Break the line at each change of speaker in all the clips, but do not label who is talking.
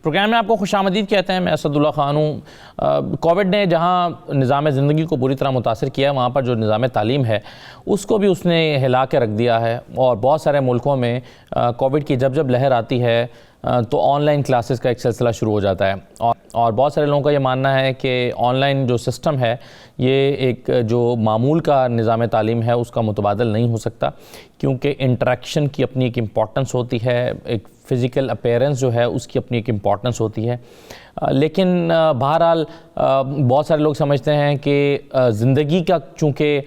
Programme میں آپ کو خوش آمدید کہتے ہیں. میں اسد اللہ خان ہوں. کووڈ نے جہاں نظام زندگی کو بری طرح متاثر کیا ہے، وہاں پر جو نظام تعلیم ہے اس کو بھی اس نے ہلا کے رکھ دیا ہے، اور بہت سارے ملکوں میں کووڈ کی جب لہر آتی ہے تو آن لائن کلاسز کا ایک سلسلہ شروع ہو جاتا ہے. اور بہت سارے لوگوں کا یہ ماننا ہے کہ آن لائن جو سسٹم ہے یہ ایک جو معمول کا نظام تعلیم ہے اس کا متبادل نہیں ہو سکتا، کیونکہ انٹریکشن کی اپنی ایک امپورٹنس ہوتی ہے، ایک فزیکل اپیرنس جو ہے اس کی اپنی ایک امپورٹنس ہوتی ہے. لیکن بہرحال بہت سارے لوگ سمجھتے ہیں کہ زندگی کا چونکہ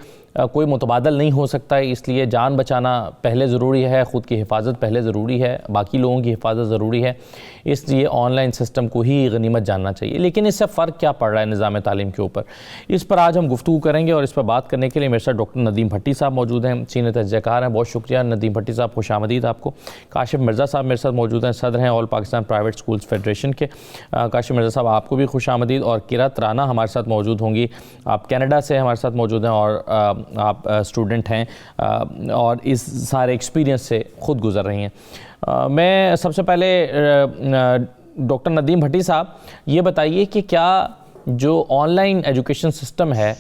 کوئی متبادل نہیں ہو سکتا ہے، اس لیے جان بچانا پہلے ضروری ہے، خود کی حفاظت پہلے ضروری ہے، باقی لوگوں کی حفاظت ضروری ہے، اس لیے آن لائن سسٹم کو ہی غنیمت جاننا چاہیے. لیکن اس سے فرق کیا پڑ رہا ہے نظام تعلیم کے اوپر، اس پر آج ہم گفتگو کریں گے. اور اس پر بات کرنے کے لیے میرے ساتھ ڈاکٹر ندیم بھٹی صاحب موجود ہیں، سینئر تجزیہ کار ہیں. بہت شکریہ ندیم بھٹی صاحب، خوش آمدید آپ کو. کاشف مرزا صاحب میرے ساتھ موجود ہیں، صدر ہیں آل پاکستان پرائیویٹ اسکولز فیڈریشن کے. کاشف مرزا صاحب آپ کو بھی خوش آمدید. اور کرت رانا ہمارے ساتھ موجود ہوں گی، آپ کینیڈا سے ہمارے ساتھ موجود ہیں اور آپ اسٹوڈنٹ ہیں اور اس سارے ایکسپیرینس سے خود گزر رہی ہیں. میں سب سے پہلے ڈاکٹر ندیم بھٹی صاحب یہ بتائیے کہ کیا جو آن لائن ایجوکیشن سسٹم ہے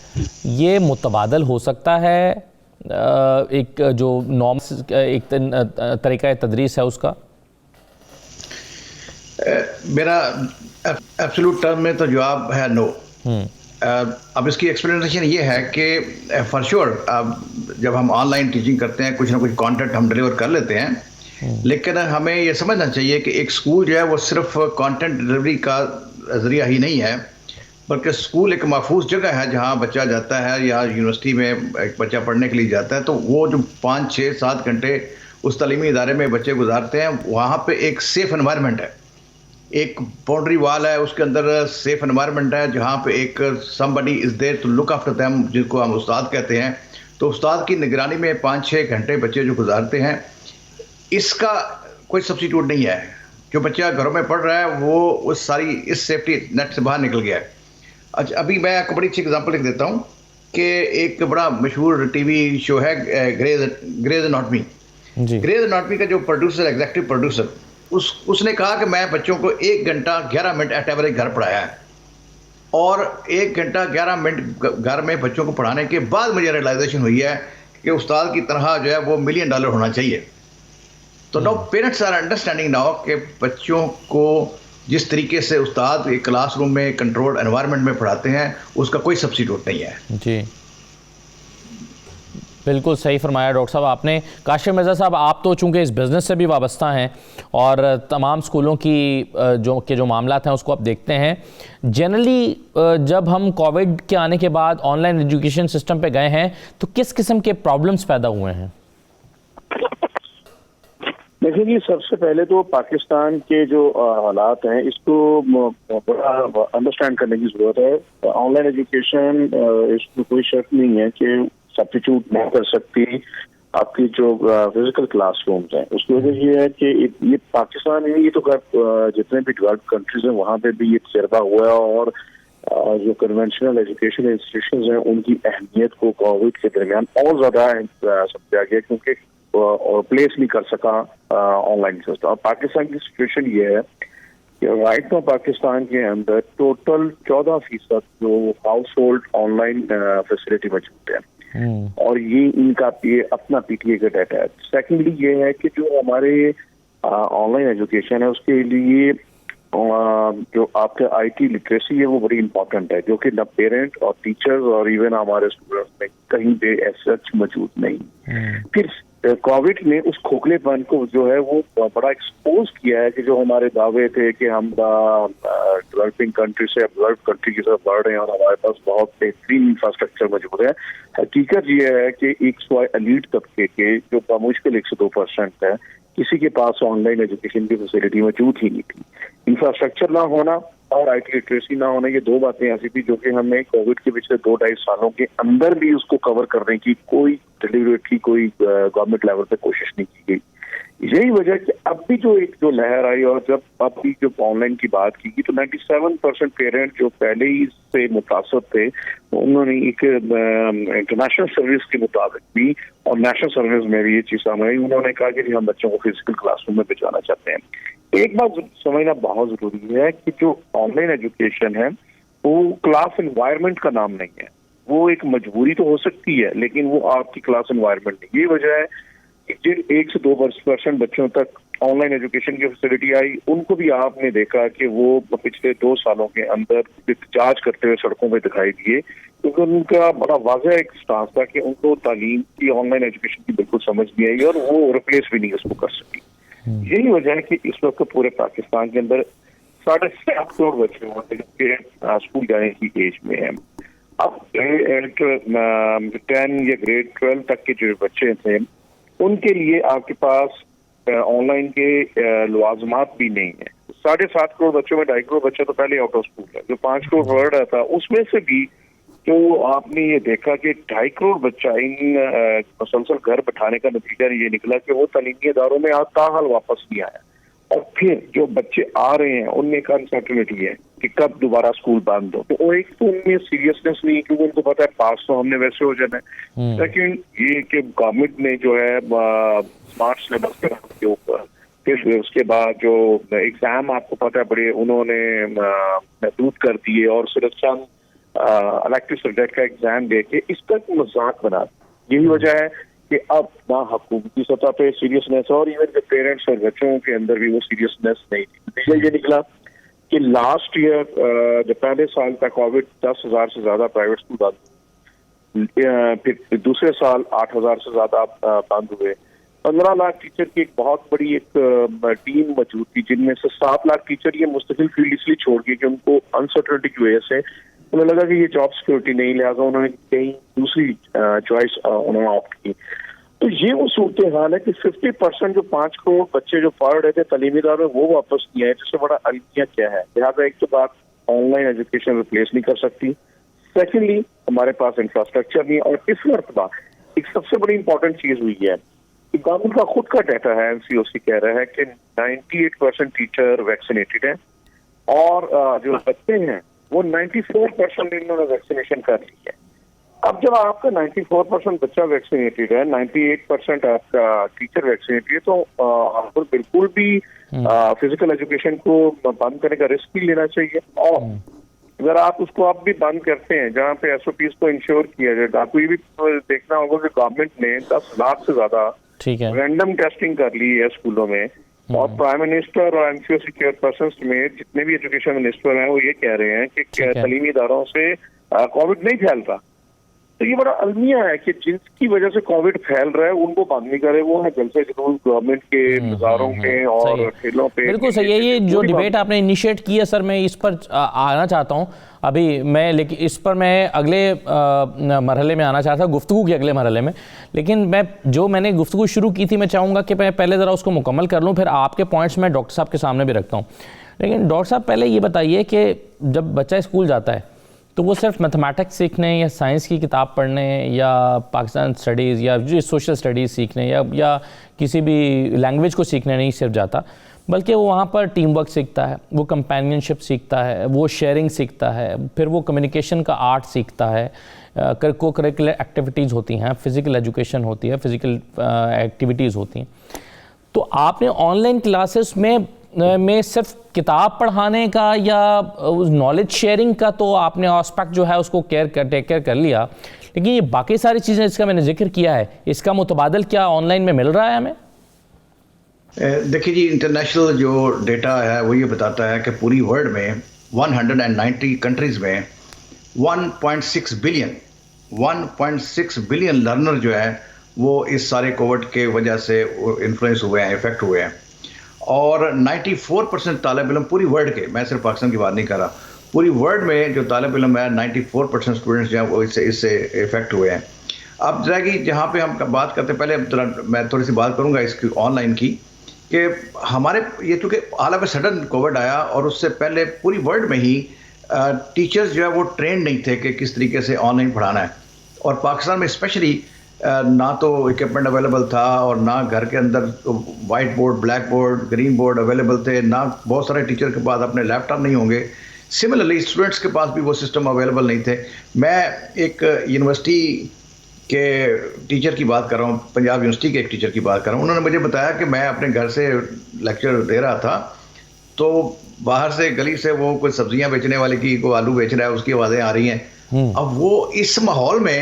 یہ متبادل ہو سکتا ہے، ایک جو ایک طریقہ تدریس ہے اس کا؟
میرا ایبسولوٹ ٹرم میں تو جواب ہے نو. اب اس کی ایکسپلینیشن یہ ہے کہ فار شیور جب ہم آن لائن ٹیچنگ کرتے ہیں کچھ نہ کچھ کانٹینٹ ہم ڈیلیور کر لیتے ہیں، لیکن ہمیں یہ سمجھنا چاہیے کہ ایک اسکول جو ہے وہ صرف کانٹینٹ ڈلیوری کا ذریعہ ہی نہیں ہے، بلکہ اسکول ایک محفوظ جگہ ہے جہاں بچہ جاتا ہے، یا یونیورسٹی میں ایک بچہ پڑھنے کے لیے جاتا ہے تو وہ جو 5 6 7 گھنٹے اس تعلیمی ادارے میں بچے گزارتے ہیں، وہاں پہ ایک سیف انوائرمنٹ ہے، ایک باؤنڈری وال ہے، اس کے اندر سیف انوائرمنٹ ہے جہاں پہ ایک somebody is there to look after them، جن کو ہم استاد کہتے ہیں. تو استاد کی نگرانی میں 5 6 گھنٹے بچے جو گزارتے ہیں، اس کا کوئی سبسٹیٹیوٹ نہیں ہے. جو بچہ گھروں میں پڑھ رہا ہے وہ اس سیفٹی نیٹ سے باہر نکل گیا ہے. اچھا، ابھی میں آپ کو بڑی اچھی اگزامپل لکھ دیتا ہوں کہ ایک بڑا مشہور ٹی وی شو ہے گریز اناٹمی. گریز اناٹمی کا جو پروڈیوسر، ایگزیکٹو پروڈیوسر، اس نے کہا کہ میں بچوں کو 1 گھنٹہ 11 منٹ ایٹ ایوریج گھر پڑھایا ہے، اور 1 گھنٹہ 11 منٹ گھر میں بچوں کو پڑھانے کے بعد مجھے ریئلائزیشن ہوئی ہے کہ استاد کی تنخواہ جو ہے وہ $1 ملین ہونا چاہیے. تو know parents are understanding now کہ بچوں کو جس طریقے سے استاد ایک کلاس روم میں کنٹرول انوائرمنٹ میں پڑھاتے ہیں اس کا کوئی سبسٹیٹیوٹ نہیں ہے.
جی بالکل صحیح فرمایا ڈاکٹر صاحب آپ نے. کاشف مرزا صاحب، آپ تو چونکہ اس بزنس سے بھی وابستہ ہیں اور تمام اسکولوں کی جو معاملات ہیں اس کو آپ دیکھتے ہیں. جنرلی جب ہم کووڈ کے آنے کے بعد آن لائن ایجوکیشن سسٹم پہ گئے ہیں تو کس قسم کے پرابلمس پیدا ہوئے ہیں؟
دیکھیں جی، سب سے پہلے تو پاکستان کے جو حالات ہیں اس کو بڑا انڈرسٹینڈ کرنے کی ضرورت ہے. آن لائن ایجوکیشن اس میں کوئی شک نہیں ہے کہ سبسٹیٹیوٹ نہیں کر سکتی آپ کی جو فزیکل کلاس رومز ہیں. اس کی وجہ یہ ہے کہ یہ پاکستان میں یہ تو جتنے بھی ڈیولپڈ کنٹریز ہیں وہاں پہ بھی یہ تجربہ ہوا ہے، اور جو کنونشنل ایجوکیشن انسٹیٹیوشنز ہیں ان کی اہمیت کو کووڈ کے درمیان اور زیادہ سمجھا گیا، کیونکہ پلیس نہیں کر سکا آن لائن سسٹم. اور پاکستان کی سچویشن یہ ہے کہ رائٹ ناؤ پاکستان کے اندر ٹوٹل 14% جو house hold on line facility موجود ہیں، اور یہ ان کا اپنا پی ٹی اے کا ڈیٹا ہے. سیکنڈلی یہ ہے کہ جو ہمارے آن لائن ایجوکیشن ہے اس کے لیے جو آپ کے آئی ٹی لٹریسی ہے وہ بڑی امپورٹنٹ ہے، جو کہ نہ پیرنٹ اور ٹیچرز اور ایون ہمارے اسٹوڈنٹس میں کہیں پہ سچ موجود نہیں. پھر کووڈ نے اس کھوکھلے پن کو جو ہے وہ بڑا ایکسپوز کیا ہے کہ جو ہمارے دعوے تھے کہ ہم ڈیولپنگ کنٹری سے ڈیولپڈ کنٹری کی طرف بڑھ رہے ہیں اور ہمارے پاس بہت بہترین انفراسٹرکچر موجود ہے. حقیقت یہ ہے کہ ایک سوائے ایلیٹ طبقے کے جو بمشکل 102% ہے، کسی کے پاس آن لائن ایجوکیشن کی فیسلٹی موجود ہی نہیں تھی. انفراسٹرکچر نہ ہونا اور آئی ٹی لٹریسی نہ ہونا، یہ 2 باتیں ایسی تھی جو کہ ہم نے کووڈ کے پچھلے 2-2.5 سالوں کے اندر بھی اس کو کور کرنے کی کوئی ڈیلیوریٹ کی کوئی گورنمنٹ لیول پہ کوشش نہیں کی گئی. یہی وجہ کہ اب بھی جو ایک جو لہر آئی اور جب اب بھی جب آن لائن کی بات کی گئی تو 97% پیرنٹ جو پہلے ہی سے متاثر تھے انہوں نے ایک انٹرنیشنل سروس کے مطابق بھی اور نیشنل سروس میں بھی یہ چیز سامنے آئی. انہوں نے کہا کہ ہم بچوں کو فزیکل کلاس روم میں بھیجوانا چاہتے ہیں. ایک بات سمجھنا بہت ضروری ہے کہ جو آن لائن ایجوکیشن ہے وہ کلاس انوائرمنٹ کا نام نہیں ہے. وہ ایک مجبوری تو ہو سکتی ہے لیکن وہ آپ کی کلاس انوائرمنٹ نہیں. یہ وجہ ہے کہ جن 1 سے 2% بچوں تک آن لائن ایجوکیشن کی فیسلٹی آئی ان کو بھی آپ نے دیکھا کہ وہ پچھلے 2 سالوں کے اندر احتجاج کرتے ہوئے سڑکوں پہ دکھائی دیے, کیونکہ ان کا بڑا واضح ایک سٹانس تھا کہ ان کو تعلیم کی آن لائن ایجوکیشن کی بالکل سمجھ نہیں آئی اور وہ ریپلیس بھی نہیں اس کو کر سکی. یہی وجہ ہے کہ اس وقت پورے پاکستان کے اندر 7.5 کروڑ بچے ہوتے ہیں کہ اسکول جانے کی ایج میں ہیں. اب 10 یا گریڈ 12 تک کے جو بچے تھے ان کے لیے آپ کے پاس آن لائن کے لوازمات بھی نہیں ہیں. 7.5 کروڑ بچوں میں 2.5 کروڑ بچہ تو پہلے آؤٹ آف اسکول ہے. جو 5 کروڑ ورڈ تھا اس میں سے بھی تو آپ نے یہ دیکھا کہ 2.5 کروڑ بچہ ان مسلسل گھر بٹھانے کا نتیجہ یہ نکلا کہ وہ تعلیمی اداروں میں تاحال واپس نہیں آیا. اور پھر جو بچے آ رہے ہیں ان میں ایک انسرٹنٹی ہے کہ کب دوبارہ اسکول بند ہو. تو ایک تو ان میں سیریسنس نہیں کیونکہ ان کو پتا ہے پاس تو ہم نے ویسے ہو جانا ہے. لیکن یہ کہ گورنمنٹ نے جو ہے اسمارٹ سلیبس کے اوپر پھر اس کے بعد جو ایگزام آپ کو پتا ہے بڑے انہوں نے محدود کر دیے اور صرف چند الیکٹو سبجیکٹ کا ایگزام دے کے اس کا مذاق بنا. یہی وجہ ہے کہ اب نہ حکومتی سطح پہ سیریسنس اور ایون کہ پیرنٹس اور بچوں کے اندر بھی وہ سیریسنس نہیں تھی. نتیجہ یہ نکلا کہ لاسٹ ایئر جو پہلے سال تھا کووڈ 10,000 سے زیادہ پرائیویٹ اسکول بند, پھر دوسرے سال 8,000 سے زیادہ بند ہوئے. 15 لاکھ ٹیچر کی ایک بہت بڑی ایک ٹیم موجود تھی جن میں سے 7 لاکھ ٹیچر یہ مستقل فیلڈ اس لیے چھوڑ گئے کہ ان کو انسرٹنٹی کی وجہ سے انہیں لگا کہ یہ جاب سیکورٹی نہیں, لہٰذا انہوں نے کہیں دوسری چوائس انہوں نے آپٹ کی. تو یہ وہ صورتحال ہے کہ 50% جو 5 کروڑ بچے جو پڑھ رہے تھے تعلیمی اداروں میں وہ واپس نہیں آئے, جس سے بڑا المیہ کیا ہے. لہٰذا ایک تو بات آن لائن ایجوکیشن ریپلیس نہیں کر سکتی, سیکنڈلی ہمارے پاس انفراسٹرکچر نہیں. اور اس مرتبہ ایک سب سے بڑی امپورٹنٹ چیز ہوئی ہے کہ گورنمنٹ کا خود کا ڈیٹا ہے, NCOC کہہ رہا ہے کہ 98% ٹیچر ویکسینیٹڈ ہیں اور جو بچے ہیں وہ 94% انہوں نے ویکسینیشن کر لی ہے. اب جب آپ کا 94% بچہ ویکسینیٹڈ ہے, 98% آپ کا ٹیچر ویکسینیٹڈ ہے, تو آپ کو بالکل بھی فزیکل ایجوکیشن کو بند کرنے کا رسک بھی لینا چاہیے. اور اگر آپ اس کو اب بھی بند کرتے ہیں جہاں پہ SOPs کو انشور کیا جائے, آپ کو یہ بھی دیکھنا ہوگا کہ گورنمنٹ نے 10 لاکھ سے زیادہ رینڈم ٹیسٹنگ کر لی ہے اسکولوں میں, اور پرائم منسٹر اور NCOC چیئر پرسنس میں جتنے بھی ایجوکیشن منسٹر ہیں وہ یہ کہہ رہے ہیں کہ تعلیمی اداروں سے کووڈ نہیں پھیلتا. تو یہ بڑا المیہ ہے کہ جن کی وجہ سے کووڈ پھیل رہا ہے ان کو بند نہیں کرے, وہ ہے جلسے جلوس گورنمنٹ کے مزاروں کے اور ٹھیلوں پہ.
بالکل صحیح ہے. یہ جو ڈیبیٹ آپ نے انیشیٹ کی ہے سر, میں اس پر آنا چاہتا ہوں ابھی میں, لیکن اس پر میں اگلے مرحلے میں آنا چاہتا تھا, گفتگو کے اگلے مرحلے میں. لیکن میں نے گفتگو شروع کی تھی, میں چاہوں گا کہ میں پہلے ذرا اس کو مکمل کر لوں, پھر آپ کے پوائنٹس میں ڈاکٹر صاحب کے سامنے بھی رکھتا ہوں. لیکن ڈاکٹر صاحب پہلے یہ بتائیے کہ جب بچہ اسکول جاتا ہے تو وہ صرف میتھمیٹکس سیکھنے یا سائنس کی کتاب پڑھنے یا پاکستان اسٹڈیز یا سوشل اسٹڈیز سیکھنے یا کسی بھی لینگویج کو سیکھنے نہیں صرف جاتا, بلکہ وہ وہاں پر ٹیم ورک سیکھتا ہے, وہ کمپینینشپ سیکھتا ہے, وہ شیئرنگ سیکھتا ہے, پھر وہ کمیونیکیشن کا آرٹ سیکھتا ہے, کو کریکولر ایکٹیویٹیز ہوتی ہیں, فزیکل ایجوکیشن ہوتی ہے, فزیکل ایکٹیویٹیز ہوتی ہیں. تو آپ نے آن لائن کلاسز میں صرف کتاب پڑھانے کا یا نالج شیئرنگ کا تو آپ نے آسپیکٹ جو ہے اس کو ٹیک کیئر کر لیا, لیکن یہ باقی ساری چیزیں جس کا میں نے ذکر کیا ہے اس کا متبادل کیا آن لائن میں مل رہا ہے ہمیں؟
دیکھیے جی, انٹرنیشنل جو ڈیٹا ہے وہ یہ بتاتا ہے کہ پوری ورلڈ میں 190 کنٹریز میں 1.6 بلین لرنر جو ہے وہ اس سارے کووڈ کے وجہ سے انفلوئنس ہوئے ہیں, افیکٹ ہوئے ہیں. اور 94% طالب علم پوری ورلڈ کے, میں صرف پاکستان کی بات نہیں کر رہا, پوری ورلڈ میں جو طالب علم ہے 94% اسٹوڈنٹس جو ہیں وہ اس سے افیکٹ ہوئے ہیں. اب ذرا کہ جہاں پہ ہم بات کرتے ہیں, پہلے میں تھوڑی سی بات کروں گا اس کی آن لائن کی, کہ ہمارے یہ چونکہ all of a sudden Covid آیا اور اس سے پہلے پوری ورلڈ میں ہی ٹیچرز جو ہے وہ ٹرینڈ نہیں تھے کہ کس طریقے سے آن لائن پڑھانا ہے. اور پاکستان میں اسپیشلی نہ تو اکوپمنٹ اویلیبل تھا اور نہ گھر کے اندر white board, black board, green board available تھے, نہ بہت سارے ٹیچر کے پاس اپنے لیپ ٹاپ نہیں ہوں گے. سملرلی اسٹوڈنٹس کے پاس بھی وہ سسٹم اویلیبل نہیں تھے. میں ایک یونیورسٹی کے ٹیچر کی بات کر رہا ہوں, پنجاب یونیورسٹی کے ایک ٹیچر کی بات کر رہا ہوں. انہوں نے مجھے بتایا کہ میں اپنے گھر سے لیکچر دے رہا تھا تو باہر سے گلی سے وہ کوئی سبزیاں بیچنے والے کی کوئی آلو بیچ رہا ہے اس کی آوازیں آ رہی ہیں. اب وہ اس ماحول میں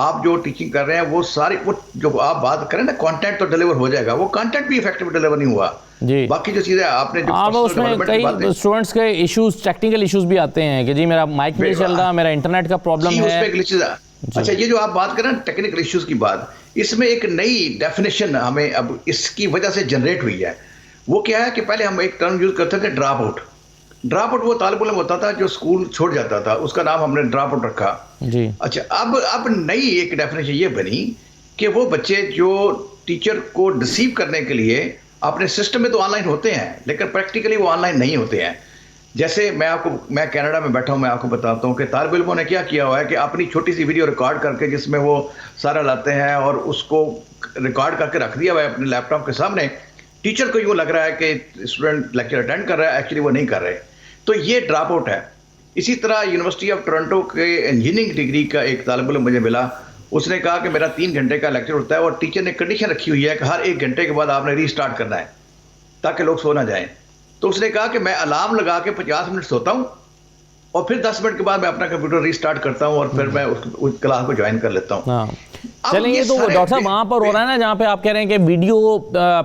آپ جو ٹیچنگ کر رہے ہیں وہ ساری وہ جو آپ بات کریں نا کانٹینٹ تو ڈیلیور ہو جائے گا, وہ کانٹینٹ بھی افیکٹو ڈیلیور نہیں ہوا.
جی
باقی جو چیزیں آپ نے جو
اس میں کئی اسٹوڈنٹس کے ایشوز, ٹیکنیکل ایشوز بھی آتے ہیں کہ جی میرا مائک نہیں چل رہا, میرا انٹرنیٹ کا پرابلم ہے.
اچھا, یہ جو آپ بات کریں ٹیکنیکل ایشوز کی بات, اس میں ایک نئی ڈیفینیشن ہمیں اب اس کی وجہ سے جنریٹ ہوئی ہے. وہ کیا ہے کہ پہلے ہم ایک ٹرم یوز کرتے تھے ڈراپ آؤٹ. ڈراپ آؤٹ وہ طالب علم ہوتا تھا جو اسکول چھوڑ جاتا تھا, اس کا نام ہم نے ڈراپ آؤٹ رکھا.
جی
اچھا, اب نئی ایک ڈیفینیشن یہ بنی کہ وہ بچے جو ٹیچر کو ڈسیو کرنے کے لیے اپنے سسٹم میں تو آن لائن ہوتے ہیں لیکن پریکٹیکلی وہ آن لائن نہیں ہوتے ہیں. جیسے میں کینیڈا میں بیٹھا ہوں, میں آپ کو بتاتا ہوں کہ طالب علموں نے کیا کیا ہوا ہے کہ اپنی چھوٹی سی ویڈیو ریکارڈ کر کے جس میں وہ سارا لاتے ہیں اور اس کو ریکارڈ کر کے رکھ دیا ہوا ہے اپنے لیپ ٹاپ کے سامنے. ٹیچر کو یوں لگ رہا ہے کہ اسٹوڈنٹ لیکچر اٹینڈ کر رہا ہے, ایکچولی وہ نہیں کر رہے. تو یہ ڈراپ آؤٹ ہے. اسی طرح یونیورسٹی آف ٹورنٹو کے انجینئرنگ ڈگری کا ایک طالب علم مجھے ملا, اس نے کہا کہ میرا 3 گھنٹے کا لیکچر ہوتا ہے اور ٹیچر نے کنڈیشن رکھی ہوئی ہے کہ ہر 1 گھنٹے کے بعد آپ نے ری اسٹارٹ کرنا ہے تاکہ لوگ سو نہ جائیں. تو اس نے کہا کہ میں الارم لگا کے 50 منٹ سوتا ہوں اور پھر 10 منٹ کے بعد میں اپنا کمپیوٹر ری اسٹارٹ کرتا ہوں اور پھر میں اس کلاس کو جوائن کر لیتا ہوں.
چلیں, یہ تو ڈاکٹر صاحب وہاں پر ہو رہا ہے نا جہاں پہ آپ کہہ رہے ہیں کہ ویڈیو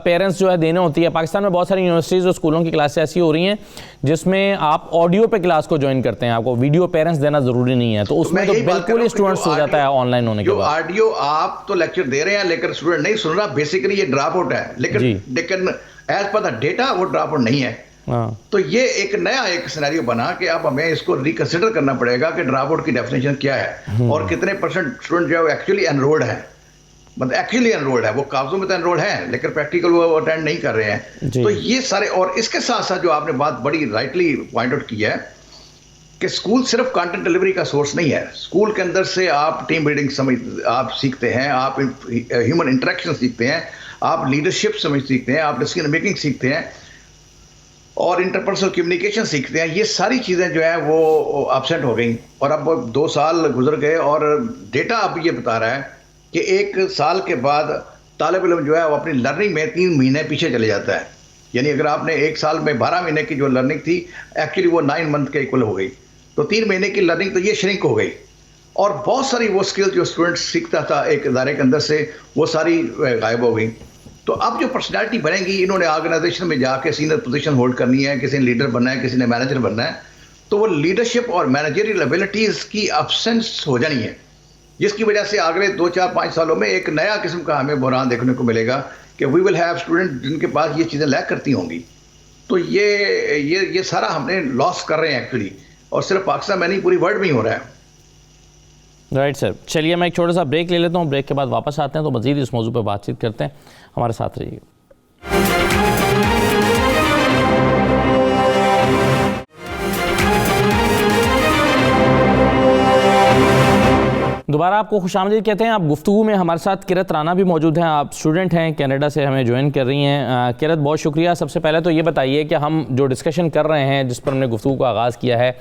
پیرنٹس جو ہے دینے ہوتی ہے. پاکستان میں بہت ساری یونیورسٹیز اور اسکولوں کی کلاسیں ایسی ہو رہی ہیں جس میں آپ آڈیو پہ کلاس کو جوائن کرتے ہیں, آپ کو ویڈیو پیرنٹس دینا ضروری نہیں ہے. تو اس میں تو بالکل ہی اسٹوڈنٹس ہو جاتا ہے آن لائن ہونے کے بعد.
آڈیو آپ تو لیکچر دے رہے ہیں لیکن اسٹوڈنٹ نہیں سن رہا, بیسیکلی یہ ڈراپ آؤٹ ہے. لیکن ایز پر دا ڈیٹا وہ ڈراپ آؤٹ نہیں ہے. تو یہ ایک نیا سینیریو بنا کہ اب ہمیں اس کو ریکنسیڈر کرنا پڑے گا کہ ڈراپ آؤٹ کی ڈیفینیشن کیا ہے اور کتنے پرسنٹ اسٹوڈنٹ جو ہے وہ ایکچولی انرولڈ ہے. مطلب ایکچولی انرولڈ ہے, وہ کاغذوں میں تو انرولڈ ہیں لیکن پریکٹیکل وہ اٹینڈ نہیں کر رہے ہیں. تو یہ سارے, اور اس کے ساتھ ساتھ جو آپ نے بات بڑی رائٹلی پوائنٹ آؤٹ کی ہے کہ اسکول صرف کانٹینٹ ڈلیوری کا سورس نہیں ہے. اسکول کے اندر سے آپ ٹیم بلڈنگ آپ سیکھتے ہیں, آپ ہیومن انٹریکشن سیکھتے ہیں, آپ لیڈرشپ سیکھتے ہیں, آپ ڈسیژن میکنگ سیکھتے ہیں اور انٹرپرسنل کمیونیکیشن سیکھتے ہیں. یہ ساری چیزیں جو ہیں وہ ایبسنٹ ہو گئیں اور اب 2 سال گزر گئے اور ڈیٹا اب یہ بتا رہا ہے کہ 1 سال کے بعد طالب علم جو ہے وہ اپنی لرننگ میں 3 مہینے پیچھے چلے جاتا ہے. یعنی اگر آپ نے 1 سال میں 12 مہینے کی جو لرننگ تھی ایکچولی وہ 9 منتھ کے ایکول ہو گئی, تو 3 مہینے کی لرننگ تو یہ شرنک ہو گئی. اور بہت ساری وہ اسکل جو اسٹوڈنٹ سیکھتا تھا ایک ادارے کے اندر سے وہ ساری غائب ہو گئی. تو اب جو پرسنالٹی بنے گی, انہوں نے آرگنائزیشن میں جا کے سینئر پوزیشن ہولڈ کرنی ہے, کسی نے لیڈر بننا ہے, کسی نے مینیجر بننا ہے, تو وہ لیڈرشپ اور مینیجریل ایبلٹیز کی ابسنس ہو جانی ہے, جس کی وجہ سے اگلے 2 4 5 سالوں میں ایک نیا قسم کا ہمیں بحران دیکھنے کو ملے گا کہ وی ول ہیو اسٹوڈنٹ جن کے پاس یہ چیزیں لیک کرتی ہوں گی. تو یہ سارا ہم نے لاس کر رہے ہیں ایکچولی, اور صرف پاکستان میں نہیں پوری ورلڈ میں ہی ہو رہا ہے.
رائٹ سر, چلیے میں ایک چھوٹا سا بریک لے لیتا ہوں, بریک کے بعد واپس آتے ہیں تو مزید اس موضوع پہ بات چیت کرتے ہیں. ہمارے ساتھ رہیے. دوبارہ آپ کو خوش آمدید کہتے ہیں. آپ گفتگو میں ہمارے ساتھ کرت رانا بھی موجود ہیں, آپ اسٹوڈنٹ ہیں, کینیڈا سے ہمیں جوائن کر رہی ہیں. کرت, بہت شکریہ. سب سے پہلے تو یہ بتائیے کہ ہم جو ڈسکشن کر رہے ہیں, جس پر ہم نے گفتگو کا آغاز کیا ہے,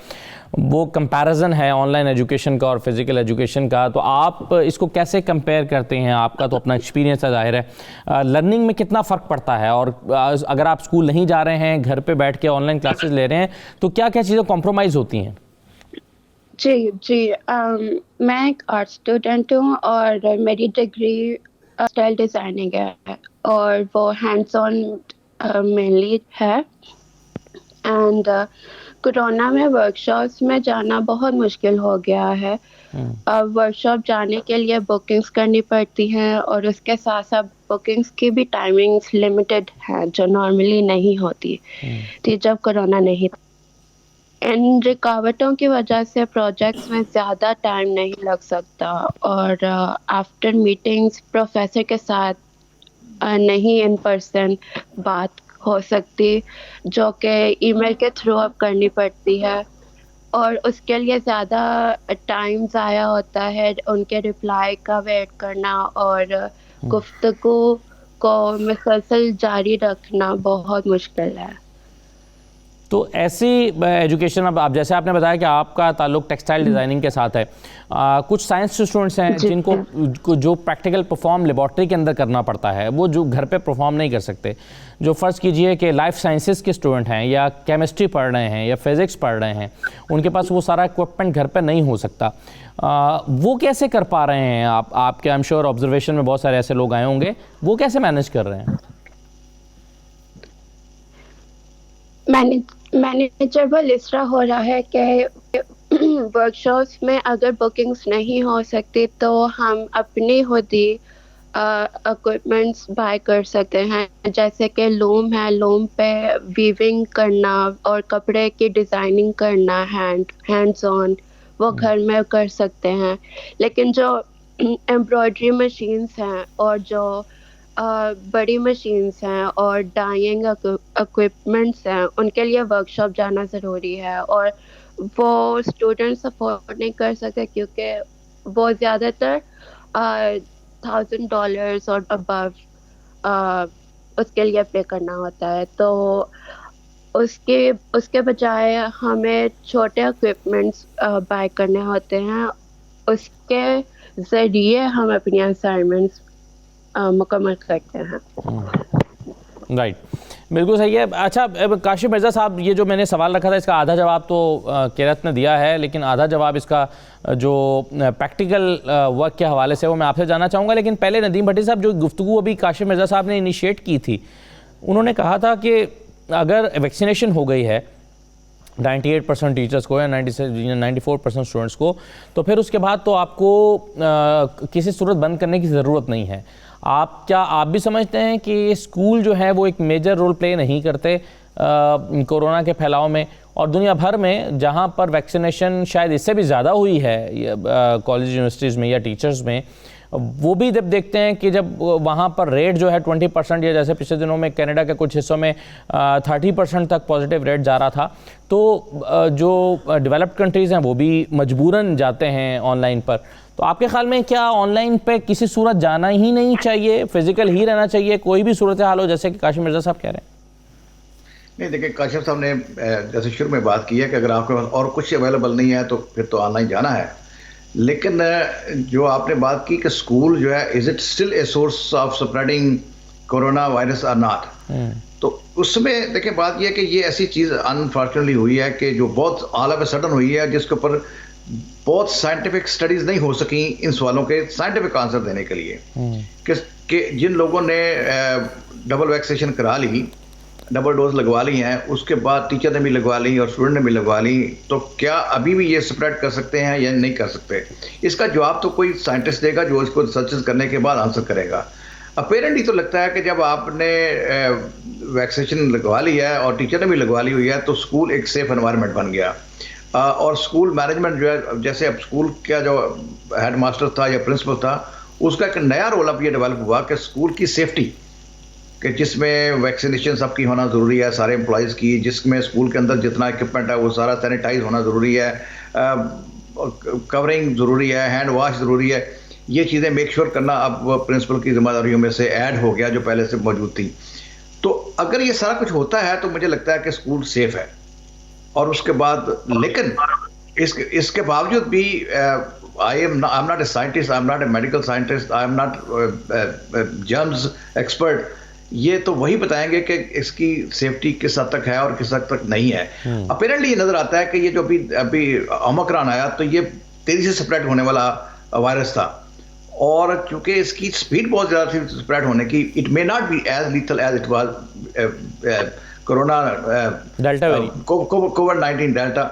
وہ کمپیریزن ہے آن لائن ایجوکیشن کا اور فزیکل ایجوکیشن کا. تو آپ اس کو کیسے کمپیئر کرتے ہیں؟ آپ کا تو اپنا ایکسپیرینس ہے ظاہر ہے, لرننگ میں کتنا فرق پڑتا ہے, اور اگر آپ اسکول نہیں جا رہے ہیں, گھر پہ بیٹھ کے آن لائن کلاسز لے رہے ہیں, تو کیا کیا چیزیں کمپرومائز ہوتی ہیں؟
جی میں ایک آرٹ اسٹوڈنٹ ہوں اور میری ڈگری اسٹائل ڈیزائننگ ہے اور وہ ہینڈس آن مینلی ہے. اینڈ کورونا میں ورک شاپس میں جانا بہت مشکل ہو گیا ہے. ورک شاپ جانے کے لیے بکنگس کرنی پڑتی ہیں اور اس کے ساتھ ساتھ بکنگس کی بھی ٹائمنگس لمیٹڈ ہیں جو نارملی نہیں ہوتی تھی جب کورونا نہیں تھا. ان رکاوٹوں کی وجہ سے پروجیکٹس میں زیادہ ٹائم نہیں لگ سکتا اور آفٹر میٹنگس پروفیسر کے ساتھ نہیں ان پرسن بات ہو سکتی, جو کہ ای میل کے تھرو اب کرنی پڑتی ہے, اور اس کے لیے زیادہ ٹائم ضائع ہوتا ہے. ان کے رپلائی کا ویٹ کرنا اور گفتگو کو مسلسل جاری رکھنا بہت مشکل ہے.
تو ایسی ایجوکیشن، اب آپ جیسے آپ نے بتایا کہ آپ کا تعلق ٹیکسٹائل ڈیزائننگ کے ساتھ ہے، کچھ سائنس کے اسٹوڈنٹس ہیں جن کو جو پریکٹیکل پرفارم لیبارٹری کے اندر کرنا پڑتا ہے وہ جو گھر پہ پرفارم نہیں کر سکتے. جو فرض کیجئے کہ لائف سائنسز کے اسٹوڈنٹ ہیں یا کیمسٹری پڑھ رہے ہیں یا فزکس پڑھ رہے ہیں، ان کے پاس وہ سارا اکوپمنٹ گھر پہ نہیں ہو سکتا، وہ کیسے کر پا رہے ہیں؟ آپ کے ایم شیور آبزرویشن میں بہت سارے ایسے لوگ آئے ہوں گے، وہ کیسے مینیج کر رہے ہیں؟
مینیجیبل اس طرح ہو رہا ہے کہ ورک شاپس میں اگر بکنگس نہیں ہو سکتی تو ہم اپنی خود ہی اکوپمنٹس بائی کر سکتے ہیں، جیسے کہ لوم ہے، لوم پہ ویونگ کرنا اور کپڑے کی ڈیزائننگ کرنا ہینڈز آن، وہ گھر میں کر سکتے ہیں. لیکن جو ایمبرائڈری مشینس ہیں اور جو بڑی مشینس ہیں اور ڈائنگ اکوپمنٹس ہیں، ان کے لیے ورک شاپ جانا ضروری ہے، اور وہ اسٹوڈنٹس افورڈ نہیں کر سکتے کیونکہ وہ زیادہ تر $1,000 اور ابو اس کے لیے پے کرنا ہوتا ہے. تو اس کے بجائے ہمیں چھوٹے اکوپمنٹس بائی کرنے ہوتے ہیں، اس کے ذریعے ہم اپنی اسائنمنٹس مکمل کرتے ہیں.
رائٹ، بالکل صحیح ہے. اچھا کاشف مرزا صاحب، یہ جو میں نے سوال رکھا تھا اس کا آدھا جواب تو کیرت نے دیا ہے، لیکن آدھا جواب اس کا جو پریکٹیکل ورک کے حوالے سے وہ میں آپ سے جاننا چاہوں گا. لیکن پہلے ندیم بھٹی صاحب، جو گفتگو ابھی کاشف مرزا صاحب نے انیشیٹ کی تھی، انہوں نے کہا تھا کہ اگر ویکسینیشن ہو گئی ہے 98% ٹیچرز کو یا 94% اسٹوڈنٹس کو، تو پھر اس کے بعد تو آپ کو کسی صورت بند کرنے کی ضرورت نہیں ہے. کیا آپ بھی سمجھتے ہیں کہ اسکول جو ہے وہ ایک میجر رول پلے نہیں کرتے کورونا کے پھیلاؤ میں؟ اور دنیا بھر میں جہاں پر ویکسینیشن شاید اس سے بھی زیادہ ہوئی ہے کالج یونیورسٹیز میں یا ٹیچرز میں، وہ بھی جب دیکھتے ہیں کہ جب وہاں پر ریٹ جو ہے 20% یا جیسے پچھلے دنوں میں کینیڈا کے کچھ حصوں میں 30% تک پازیٹیو ریٹ جا رہا تھا، تو جو ڈیولپڈ کنٹریز ہیں وہ بھی مجبوراً جاتے ہیں آن لائن پر. تو آپ کے خیال میں کیا آن لائن پہ کسی صورت جانا ہی نہیں چاہیے، فزیکل ہی رہنا چاہیے، کوئی بھی صورتحال ہو، جیسے کہ کاشف مرزا صاحب کہہ رہے ہیں؟
نہیں دیکھیں، کاشف صاحب نے جیسے شروع میں بات کی ہے کہ اگر آپ کے پاس اور کچھ اویلیبل نہیں ہے تو پھر تو آن لائن جانا ہے. لیکن جو آپ نے بات کی کہ اسکول جو ہے is it still a source of spreading corona virus اور ناٹ، تو اس میں دیکھیں بات یہ ہے کہ یہ ایسی چیز انفارچونیٹلی ہوئی ہے کہ جو بہت آل آف اے سڈن ہوئی ہے، جس کے اوپر بہت سائنٹیفک سٹڈیز نہیں ہو سکیں ان سوالوں کے سائنٹیفک آنسر دینے کے لیے. کہ جن لوگوں نے ڈبل ویکسینیشن کرا لی، ڈبل ڈوز لگوا لی ہیں، اس کے بعد ٹیچر نے بھی لگوا لی اور اسٹوڈنٹ نے بھی لگوا لی، تو کیا ابھی بھی یہ سپریڈ کر سکتے ہیں یا نہیں کر سکتے؟ اس کا جواب تو کوئی سائنٹسٹ دے گا جو اس کو ریسرچز کرنے کے بعد آنسر کرے گا. اپیرنٹلی تو لگتا ہے کہ جب آپ نے ویکسینیشن لگوا لی ہے اور ٹیچر نے بھی لگوا لی ہوئی ہے تو اسکول ایک سیف انوائرمنٹ بن گیا. اور اسکول مینجمنٹ جو ہے، جیسے اب اسکول کا جو ہیڈ ماسٹر تھا یا پرنسپل تھا، اس کا ایک نیا رول اب یہ ڈیولپ ہوا کہ اسکول کی سیفٹی، کہ جس میں ویکسینیشن سب کی ہونا ضروری ہے، سارے امپلائیز کی، جس میں اسکول کے اندر جتنا اکوپمنٹ ہے وہ سارا سینیٹائز ہونا ضروری ہے، کورنگ ضروری ہے، ہینڈ واش ضروری ہے. یہ چیزیں میک شور کرنا اب پرنسپل کی ذمہ داریوں میں سے ایڈ ہو گیا جو پہلے سے موجود تھی. تو اگر یہ سارا کچھ ہوتا ہے تو مجھے لگتا ہے کہ اسکول سیف ہے. اور اس کے بعد لیکن اس کے باوجود بھی I am not a scientist, I am not a medical scientist, I am not germs expert. یہ تو وہی بتائیں گے کہ اس کی سیفٹی کس حد تک ہے اور کس حد تک نہیں ہے. اپیرنٹلی یہ نظر آتا ہے کہ یہ جو ابھی اومیکرون آیا تو یہ تیزی سے سپریڈ ہونے والا وائرس تھا، اور چونکہ اس کی سپیڈ بہت زیادہ تھی سپریڈ ہونے کی، it may not be as lethal as it was corona COVID-19 delta.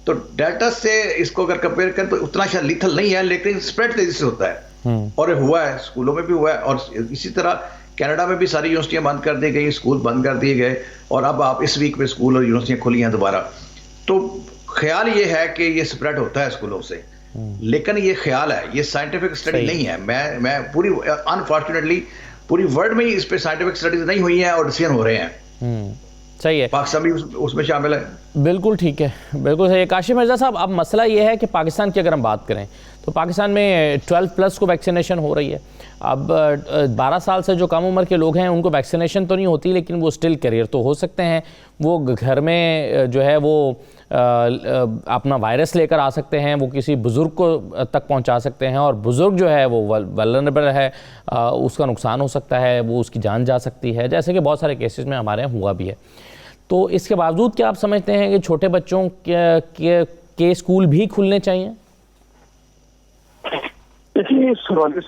تو ڈیلٹا سے اس کو اگر کمپیئر کریں تو اتنا شاید لیتھل نہیں ہے، لیکن اسپریڈ تیزی سے ہوتا ہے، اور ہوا ہے اسکولوں میں بھی ہوا ہے. اور اسی طرح کینیڈا میں بھی ساری یونیورسٹیاں بند کر دی گئی، اسکول بند کر دیے گئے، اور اب آپ اس ویک میں اسکول اور یونیورسٹیاں کھلی ہیں دوبارہ. تو خیال یہ ہے کہ یہ اسپریڈ ہوتا ہے اسکولوں سے، لیکن یہ خیال ہے، یہ سائنٹیفک اسٹڈی نہیں ہے. میں پوری انفارچونیٹلی پوری ورلڈ میں اس پہ سائنٹیفک اسٹڈیز نہیں ہوئی ہیں اور ڈسیزن ہو رہے ہیں.
صحیح ہے،
پاکستان بھی اس میں شامل ہے.
بالکل ٹھیک ہے، بالکل صحیح ہے. کاشف مرزا صاحب، اب مسئلہ یہ ہے کہ پاکستان کی اگر ہم بات کریں تو پاکستان میں 12+ کو ویکسینیشن ہو رہی ہے. اب 12 سال سے جو کم عمر کے لوگ ہیں ان کو ویکسینیشن تو نہیں ہوتی, لیکن وہ اسٹل کیریئر تو ہو سکتے ہیں. وہ گھر میں جو ہے وہ اپنا وائرس لے کر آ سکتے ہیں, وہ کسی بزرگ کو تک پہنچا سکتے ہیں, اور بزرگ جو ہے وہ ولنریبل ہے, اس کا نقصان ہو سکتا ہے, وہ اس کی جان جا سکتی ہے, جیسے کہ بہت سارے کیسز میں ہمارے یہاں ہوا بھی ہے. تو اس کے باوجود کیا آپ سمجھتے ہیں کہ چھوٹے بچوں کے اسکول بھی کھلنے چاہیے؟
دیکھیے اس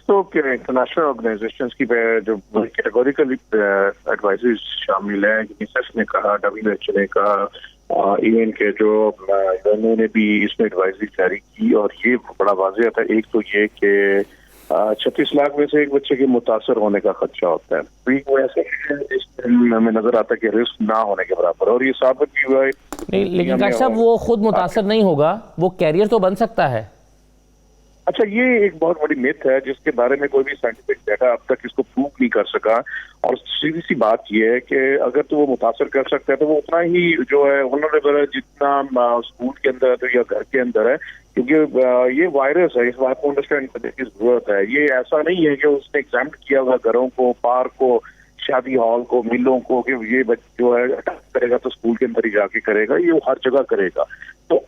تو انٹرنیشنل آرگنائزیشنز کی جو کیٹیگوریکل ایڈوائزریز شامل ہیں, یونیسیف نے کہا, WHO نے کہا, ایون کے جو انہوں نے بھی اس میں ایڈوائزری جاری کی, اور یہ بڑا واضح تھا. ایک تو یہ کہ 36 لاکھ میں سے ایک بچے کے متاثر ہونے کا خدشہ ہوتا ہے. وہ ایسے ہمیں نظر آتا ہے کہ رسک نہ ہونے کے برابر, اور یہ ثابت بھی ہوا ہے.
نہیں, لیکن ڈاکٹر صاحب وہ خود متاثر نہیں ہوگا, وہ کیریئر تو بن سکتا ہے.
اچھا, یہ ایک بہت بڑی میتھ ہے جس کے بارے میں کوئی بھی سائنٹیفک ڈیٹا اب تک اس کو پروو نہیں کر سکا. اور سیدھی سی بات یہ ہے کہ اگر تو وہ متاثر کر سکتا ہے تو وہ اتنا ہی جو ہے ونرلیبل ہے جتنا اسکول کے اندر ہے یا گھر کے اندر ہے, کیونکہ یہ وائرس ہے. اس بات کو انڈرسٹینڈ کرنے کی ضرورت ہے. یہ ایسا نہیں ہے کہ اس نے ایگزامپٹ کیا ہوا گھروں کو, پارک کو, شادی ہال کو, ملوں کو, کہ یہ بچہ جو ہے اٹیک کرے گا تو اسکول کے اندر ہی جا کے کرے گا. یہ ہر جگہ کرے گا. تو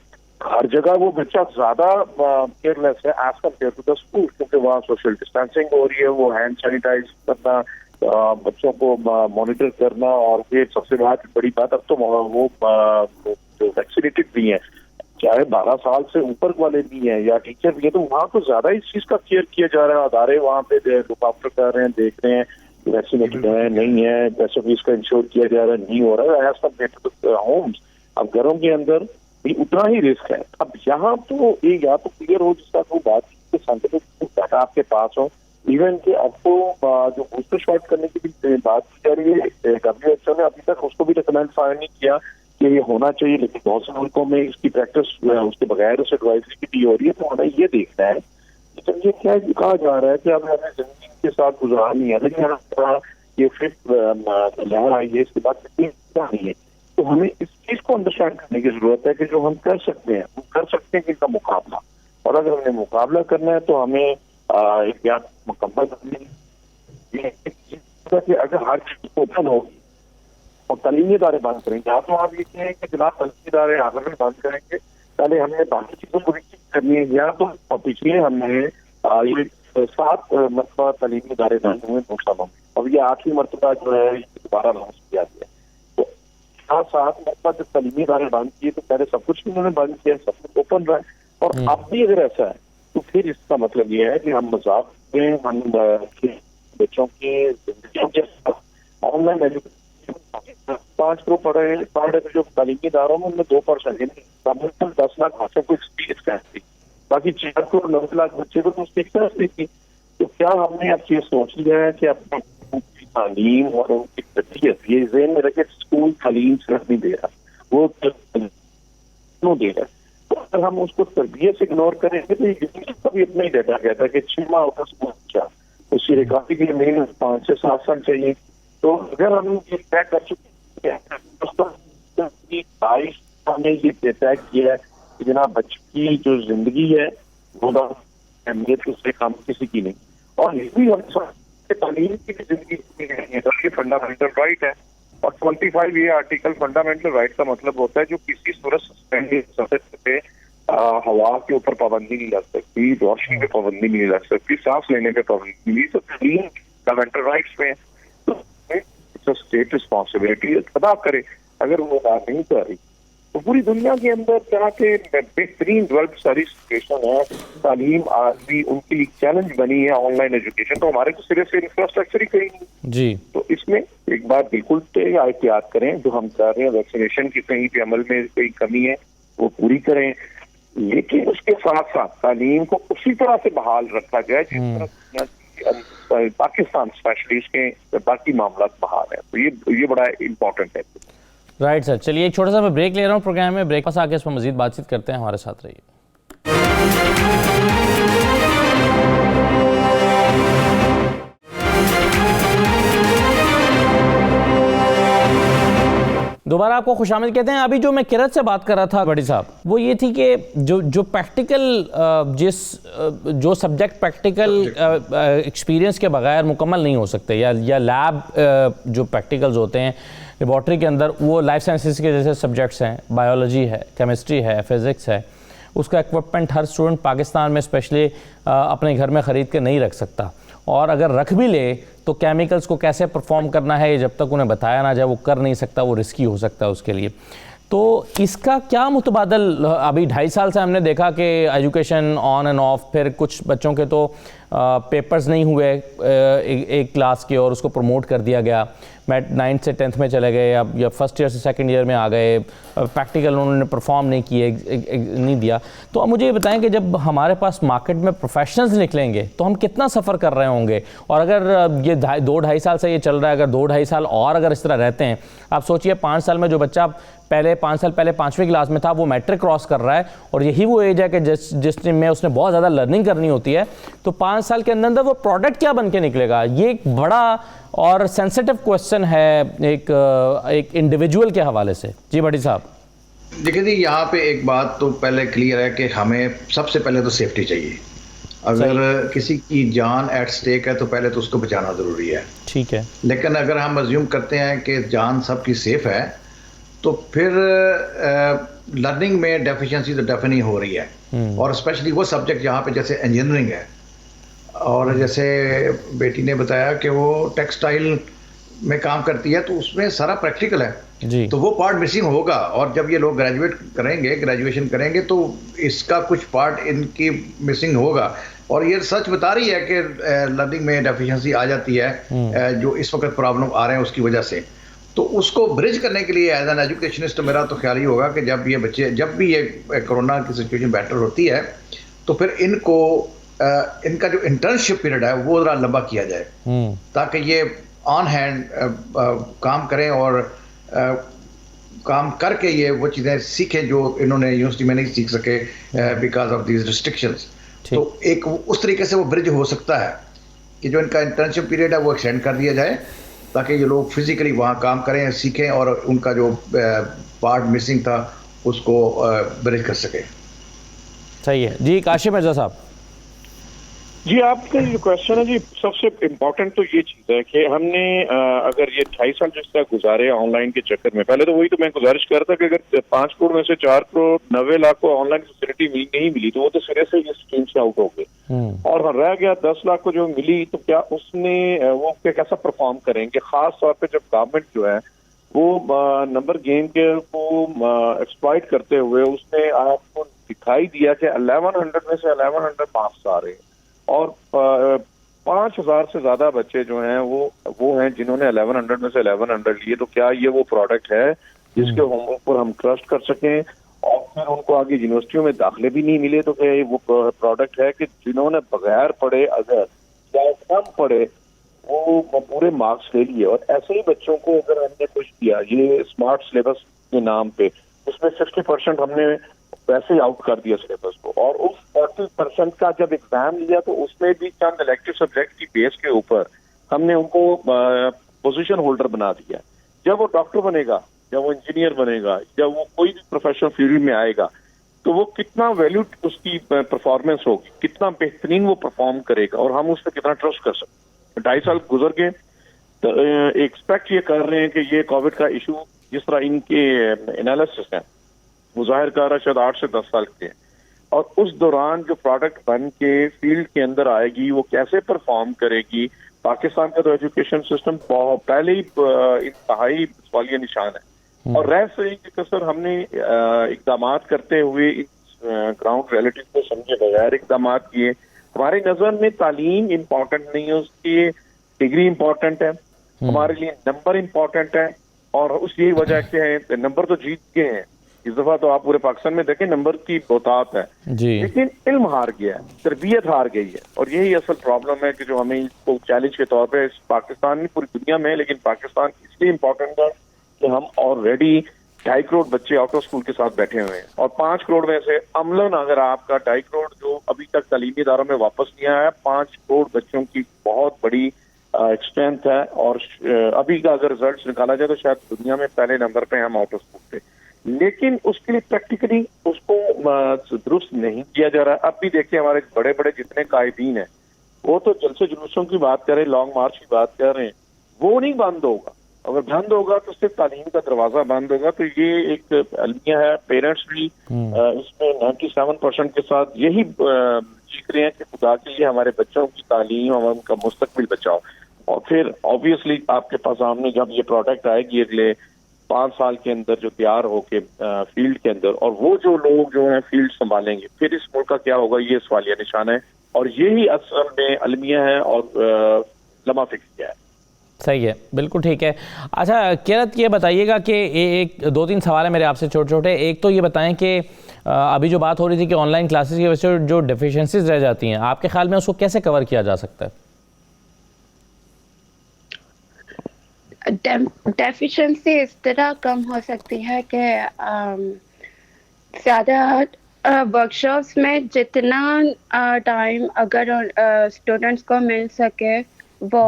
ہر جگہ وہ بچہ زیادہ کیئر لیس ہے as compare to the school, کیونکہ وہاں سوشل ڈسٹینسنگ ہو رہی ہے, وہ ہینڈ سینیٹائز کرنا, بچوں کو مانیٹر کرنا, اور یہ سب سے بڑی بات اب تو وہ جو ویکسینیٹڈ بھی ہیں, چاہے 12 سال سے اوپر والے بھی ہیں یا ٹیچر بھی ہیں, تو وہاں تو زیادہ اس چیز کا کیئر کیا جا رہا ہے. ادارے وہاں پہ لک آفٹر کر رہے ہیں, دیکھ رہے ہیں ویکسینیٹڈ ہے نہیں ہے, پیسوں بھی اس کا انشور کیا جا رہا ہے, نہیں ہو رہا ہے ایز کمپیئر ٹو ہومس. اب گھروں کے اندر بھی اتنا ہی رسک ہے. اب یہاں تو یہ یا تو کلیئر ہو جس کا وہ بات کی سائنٹیفک ڈاٹا آپ کے پاس ہو, ایون کہ آپ کو جو بوسٹر شاٹ کرنے کی بھی بات کی جا رہی ہے, WHO نے ابھی تک اس کو بھی ریکمینڈ فائر نہیں کیا کہ یہ ہونا چاہیے, لیکن بہت سے ملکوں میں اس کی پریکٹس اس کے بغیر اس ایڈوائزری کی بھی ہو رہی ہے. تو ہمیں یہ دیکھنا ہے کہ یہ کیا کہا جا رہا ہے کہ ہمیں زندگی کے ساتھ گزارنی ہے, لیکن یہ ففتھ لہر آئی ہے, اس کے بعد کتنی نہیں ہے. تو ہمیں اس چیز کو انڈرسٹینڈ کرنے کی ضرورت ہے کہ جو ہم کر سکتے ہیں وہ کر سکتے ہیں کہ ان کا مقابلہ, اور اگر ہم نے مقابلہ کرنا ہے تو ہمیں احتیاط مکمل کرنی ہے. کہ اگر ہر چیز اوپن ہوگی اور تعلیمی ادارے بند کریں گے, یا تو آپ یہ کہیں کہ جناب تعلیمی ادارے آگے میں بند کریں گے, پہلے ہم نے باقی چیزوں کو بھی کرنی ہے, یا تو پچھلے ہم نے یہ 7 مرتبہ تعلیمی ادارے بند ہوئے 2 سالوں میں, اور یہ 8ویں مرتبہ جو ہے دوبارہ لانچ کیا گیا. 7 مرتبہ جب تعلیمی ادارے بند کیے تو پہلے سب کچھ انہوں نے بند کیا, سب کچھ اوپن رہا, اور اب بھی اگر ایسا ہے تو پھر اس کا مطلب یہ ہے کہ ہم مذاق میں ہم بچوں کی زندگیوں کے آن لائن ایجوکیشن 5 کروڑ پڑھے جو تعلیمی اداروں میں ان میں 2% یعنی 10 لاکھ بچوں کو ایکسپیرینس تھی, باقی 4 کروڑ 90 لاکھ بچے کو تو اس کی ایکسپیرینس نہیں تھی. تو کیا ہم نے اب یہ سوچ لیا ہے کہ اپنے تعلیم اور ان کی تربیت یہ ذہن میں رکھے اسکول تعلیم صرف نہیں دے رہا, وہ دے رہا ہے. تو اگر ہم اس کو تربیت سے اگنور کریں گے تو یہ بھی اتنا ہی ڈیٹا کہتا ہے کہ 6 ماہ ہوتا اسکول اچھا, اس کی ریکوری کے لیے مہینے 5 سے 7 سال چاہیے. تو اگر ہم یہ طے کر چکے ہیں 22 ہم نے یہ طے کیا ہے کہ جناب بچے کی جو زندگی ہے وہ اہمیت اس سے کام کسی کی نہیں, اور یہ بھی ہم تعلیم کی زندگی یہ فنڈامنٹل رائٹ ہے. اور 25 یہ آرٹیکل فنڈامنٹل رائٹ کا مطلب ہوتا ہے جو کسی صورت پہ ہوا کے اوپر پابندی نہیں لگ سکتی, روشنی پہ پابندی نہیں لگ سکتی, سانس لینے پہ پابندی نہیں, تو تعلیم فنڈامنٹل رائٹس میں اسٹیٹ رسپانسبلٹی ادا کرے. اگر وہ ادا نہیں کر رہی تو پوری دنیا کے اندر طرح کے بہترین ڈیولپ ساری سچویشن ہے, تعلیم آج بھی ان کے لیے چیلنج بنی ہے. آن لائن ایجوکیشن تو ہمارے کو صرف سے انفراسٹرکچر ہی کہیں نہیں
جی,
تو اس میں ایک بات بالکل احتیاط کریں, جو ہم کر رہے ہیں ویکسینیشن کی کہیں بھی عمل میں کوئی کمی ہے وہ پوری کریں, لیکن اس کے ساتھ ساتھ تعلیم کو اسی طرح سے بحال رکھا جائے جس طرح پاکستان اسپیشلی اس کے باقی معاملات بحال ہیں. تو یہ بڑا امپورٹنٹ ہے.
رائٹ سر, چلیے ایک چھوٹا سا میں بریک لے رہا ہوں پروگرام میں, بریک پاس آ کے اس پر مزید بات چیت کرتے ہیں, ہمارے ساتھ رہیے. دوبارہ آپ کو خوش آمد کہتے ہیں. ابھی جو میں کرت سے بات کر رہا تھا بڑی صاحب, وہ یہ تھی کہ جو پریکٹیکل جو سبجیکٹ پریکٹیکل ایکسپیرینس کے بغیر مکمل نہیں ہو سکتے, یا لیب جو پریکٹیکلز ہوتے ہیں لیبارٹری کے اندر, وہ لائف سائنسز کے جیسے سبجیکٹس ہیں, بایولوجی ہے, کیمسٹری ہے, فزکس ہے, اس کا ایکوپمنٹ ہر اسٹوڈنٹ پاکستان میں اسپیشلی اپنے گھر میں خرید کے نہیں رکھ سکتا, اور اگر رکھ بھی لے تو کیمیکلز کو کیسے پرفارم کرنا ہے جب تک انہیں بتایا نہ جائے وہ کر نہیں سکتا, وہ رسکی ہو سکتا ہے اس کے لیے. تو اس کا کیا متبادل, ابھی 2.5 سال سے ہم نے دیکھا کہ ایجوکیشن آن اینڈ آف, پھر کچھ بچوں کے تو پیپرز نہیں ہوئے ایک کلاس کے اور اس کو پروموٹ کر دیا گیا, 9th سے 10th میں چلے گئے, یا فرسٹ ایئر سے سیکنڈ ایئر میں آ گئے, پریکٹیکل انہوں نے پرفارم نہیں کیے, نہیں دیا. تو اب مجھے یہ بتائیں کہ جب ہمارے پاس مارکیٹ میں پروفیشنلز نکلیں گے تو ہم کتنا سفر کر رہے ہوں گے, اور اگر یہ 2-2.5 سال سے یہ چل رہا ہے, اگر 2-2.5 سال اور اگر اس طرح رہتے ہیں, آپ سوچئے 5 سال میں جو بچہ پہلے 5 سال پہلے 5ویں کلاس میں تھا وہ میٹرک کراس کر رہا ہے, اور یہی وہ ایج ہے کہ جس میں اس نے بہت زیادہ لرننگ کرنی ہوتی ہے, تو 5 سال کے اندر وہ پروڈکٹ کیا بن کے نکلے گا, یہ ایک بڑا اور سینسیٹیو کویسچن ہے ایک انڈیویجول کے حوالے سے. جی بھٹی صاحب.
دیکھیں جی, یہاں پہ ایک بات تو پہلے کلیئر ہے کہ ہمیں سب سے پہلے تو سیفٹی چاہیے. اگر کسی کی جان ایٹ سٹیک ہے تو پہلے تو اس کو بچانا ضروری ہے,
ٹھیک ہے,
لیکن اگر ہم ازیوم کرتے ہیں کہ جان سب کی سیف ہے تو پھر لرننگ میں ڈیفیشنسی تو ڈیفینی ہو رہی ہے, اور اسپیشلی وہ سبجیکٹ جہاں پہ جیسے انجینئرنگ ہے, اور جیسے بیٹی نے بتایا کہ وہ ٹیکسٹائل میں کام کرتی ہے تو اس میں سارا پریکٹیکل ہے,
جی,
تو وہ پارٹ مسنگ ہوگا, اور جب یہ لوگ گریجویشن کریں گے تو اس کا کچھ پارٹ ان کی مسنگ ہوگا. اور یہ سچ بتا رہی ہے کہ لرننگ میں ڈیفیشنسی آ جاتی ہے, جو اس وقت پرابلم آ رہے ہیں اس کی وجہ سے. تو اس کو برج کرنے کے لیے ایز این ایجوکیشنسٹ میرا تو خیال ہی ہوگا کہ جب یہ بچے, جب بھی یہ کرونا کی سچویشن بیٹر ہوتی ہے تو پھر ان کو ان کا جو انٹرنشپ پیریڈ ہے وہ ذرا لمبا کیا جائے, تاکہ یہ آن ہینڈ کام کریں اور کام کر کے یہ وہ چیزیں سیکھیں جو انہوں نے یونیورسٹی میں نہیں سیکھ سکے بیکاز آف دیز ریسٹرکشنز. تو ایک اس طریقے سے وہ برج ہو سکتا ہے کہ جو ان کا انٹرنشپ پیریڈ ہے وہ ایکسٹینڈ کر دیا جائے, تاکہ یہ لوگ فزیکلی وہاں کام کریں, سیکھیں, اور ان کا جو پارٹ مسنگ تھا اس کو برج کر سکیں.
صحیح ہے. جی کاشف مرزا صاحب.
جی, آپ کا جو کوشچن ہے جی, سب سے امپورٹنٹ تو یہ چیز ہے کہ ہم نے اگر یہ 2.5 سال جس طرح گزارے آن لائن کے چکر میں, پہلے تو وہی تو میں گزارش کر رہا تھا کہ اگر 5 کروڑ میں سے 4 کروڑ 90 لاکھ کو آن لائن فیسلٹی نہیں ملی تو وہ تو سرے سے اس اسکیم سے آؤٹ ہو گئے, اور رہ گیا 10 لاکھ کو جو ملی, تو کیا اس نے وہ کیسا پرفارم کریں گے, خاص طور پہ جب گورنمنٹ جو ہے وہ نمبر گیم کے کو ایکسپلائٹ کرتے ہوئے اس نے آپ کو دکھائی دیا کہ 1100 میں سے 1100 مارکس آ رہے ہیں, اور 5,000 سے زیادہ بچے جو ہیں وہ ہیں جنہوں نے 1100 میں سے 1100 لیے. تو کیا یہ وہ پروڈکٹ ہے جس کے ہوم ورک پر ہم ٹرسٹ کر سکیں, اور پھر ان کو آگے یونیورسٹیوں میں داخلے بھی نہیں ملے, تو کیا یہ وہ پروڈکٹ ہے کہ جنہوں نے بغیر پڑھے اگر یا کم پڑھے وہ پورے مارکس لے لیے. اور ایسے ہی بچوں کو اگر ہم نے کچھ دیا یہ اسمارٹ سلیبس کے نام پہ, اس میں 60% ہم نے ویسے ہی آؤٹ کر دیا سلیبس کو, اور اس 40% کا جب ایگزام لیا تو اس میں بھی چند الیکٹو سبجیکٹ کی بیس کے اوپر ہم نے ان کو پوزیشن ہولڈر بنا دیا. جب وہ ڈاکٹر بنے گا, جب وہ انجینئر بنے گا, جب وہ کوئی بھی پروفیشنل فیلڈ میں آئے گا, تو وہ کتنا ویلیوڈ اس کی پرفارمنس ہوگی, کتنا بہترین وہ پرفارم کرے گا, اور ہم اس پہ کتنا ٹرسٹ کر سکتے. 2.5 سال گزر گئے, تو ایکسپیکٹ یہ کر رہے ہیں کہ یہ کووڈ کا ایشو جس طرح ان کے انالیسس ہیں وہ ظاہر کر رہا ہے شاید 8 سے 10 سال کے ہیں, اور اس دوران جو پروڈکٹ بن کے فیلڈ کے اندر آئے گی وہ کیسے پرفارم کرے گی. پاکستان کا تو ایجوکیشن سسٹم پہلے ہی انتہائی سوالیہ نشان ہے, اور رہ سے کہ سر ہم نے اقدامات کرتے ہوئے گراؤنڈ ریئلٹی کو سمجھے بغیر اقدامات کیے. ہماری نظر میں تعلیم امپورٹنٹ نہیں ہے, اس کی ڈگری امپورٹنٹ ہے, ہمارے لیے نمبر امپورٹنٹ ہے, اور اس یہی وجہ سے ہے نمبر تو جیت گئے ہیں اس دفعہ, تو آپ پورے پاکستان میں دیکھیں نمبر کی بہتات ہے, لیکن علم ہار گیا ہے, تربیت ہار گئی ہے, اور یہی اصل پرابلم ہے کہ جو ہمیں اس کو چیلنج کے طور پہ پاکستان نہیں پوری دنیا میں, لیکن پاکستان اس لیے امپورٹنٹ ہے کہ ہم آلریڈی 2.5 کروڑ بچے آؤٹ آف اسکول کے ساتھ بیٹھے ہوئے ہیں, اور 5 کروڑ میں سے عملاً اگر آپ کا 2.5 کروڑ جو ابھی تک تعلیمی اداروں میں واپس نہیں آیا, 5 کروڑ بچوں کی بہت بڑی اسٹرینتھ ہے, اور ابھی کا اگر ریزلٹس نکالا جائے تو شاید دنیا میں پہلے نمبر پہ ہم آؤٹ آف اسکول تھے, لیکن اس کے لیے پریکٹیکلی اس کو درست نہیں کیا جا رہا. اب بھی دیکھیں ہمارے بڑے بڑے جتنے قائدین ہیں وہ تو جلسے جلوسوں کی بات کر رہے ہیں, لانگ مارچ کی بات کر رہے ہیں, وہ نہیں بند ہوگا. اگر بند ہوگا تو صرف تعلیم کا دروازہ بند ہوگا. تو یہ ایک المیہ ہے, پیرنٹس بھی اس میں 97% کے ساتھ یہی چیخ رہے ہیں کہ خدا کے لیے ہمارے بچوں کی تعلیم اور ان کا مستقبل بچاؤ. اور پھر آبویسلی آپ کے پاس سامنے جب یہ پروڈکٹ آئے گی اگلے 5 سال کے اندر جو تیار ہو کے فیلڈ کے اندر, اور وہ جو لوگ جو ہیں فیلڈ سنبھالیں گے, پھر اس ملک کا کیا ہوگا یہ سوالیہ نشان ہے. اور یہی اصل میں المیہ ہے اور لمحہ فکس کیا ہے.
صحیح ہے, بالکل ٹھیک ہے. اچھا کیرت یہ بتائیے گا کہ ایک 2-3 سوال ہیں میرے آپ سے چھوٹے چھوٹے. ایک تو یہ بتائیں کہ ابھی جو بات ہو رہی تھی کہ آن لائن کلاسز کی وجہ سے جو ڈیفیشنسیز رہ جاتی ہیں, آپ کے خیال میں اس کو کیسے کور کیا جا سکتا ہے؟
ڈیفیشنسی اس طرح کم ہو سکتی ہے کہ زیادہ ورک شاپس میں جتنا ٹائم اگر اسٹوڈنٹس کو مل سکے وہ